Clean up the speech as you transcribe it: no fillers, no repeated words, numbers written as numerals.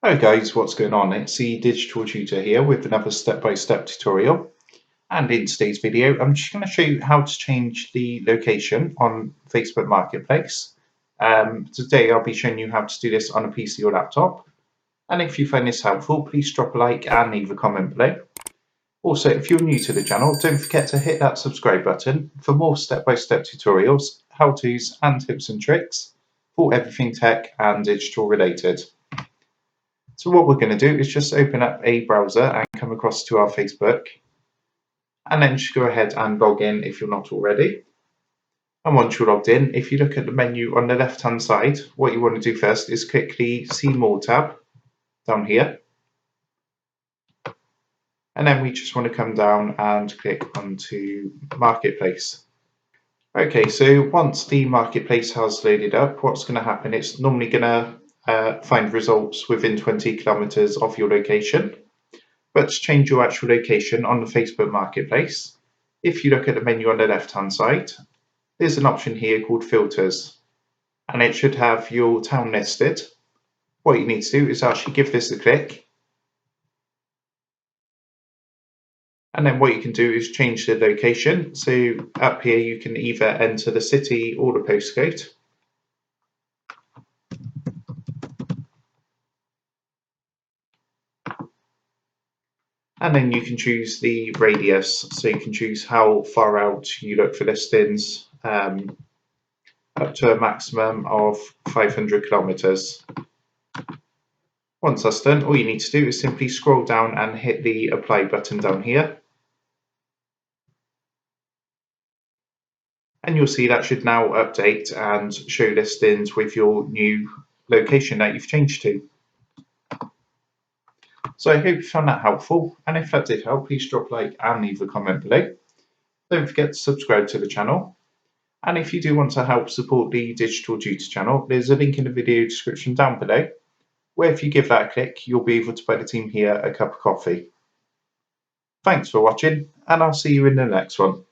Hello guys, what's going on? It's the Digital Tutor here with another step-by-step tutorial. And in today's video, I'm just going to show you how to change the location on Facebook Marketplace. Today I'll be showing you how to do this on a PC or laptop. And if you find this helpful, please drop a like and leave a comment below. Also, if you're new to the channel, don't forget to hit that subscribe button for more step-by-step tutorials, how-tos and tips and tricks for everything tech and digital related. So what we're going to do is just open up a browser and come across to our Facebook, and then just go ahead and log in if you're not already. And once you're logged in, if you look at the menu on the left hand side, what you want to do first is click the See More tab down here, and then we just want to come down and click onto Marketplace. Okay, so once the Marketplace has loaded up, what's going to happen, it's normally going to find results within 20 kilometers of your location. But to change your actual location on the Facebook Marketplace, if you look at the menu on the left hand side, there's an option here called Filters, and it should have your town listed. What you need to do is actually give this a click, and then what you can do is change the location. So up here you can either enter the city or the postcode. And then you can choose the radius, so you can choose how far out you look for listings, up to a maximum of 500 kilometers. Once that's done, all you need to do is simply scroll down and hit the apply button down here. And you'll see that should now update and show listings with your new location that you've changed to. So I hope you found that helpful, and if that did help, please drop a like and leave a comment below. Don't forget to subscribe to the channel, and if you do want to help support the Digital Tutor channel, there's a link in the video description down below, where if you give that a click, you'll be able to buy the team here a cup of coffee. Thanks for watching, and I'll see you in the next one.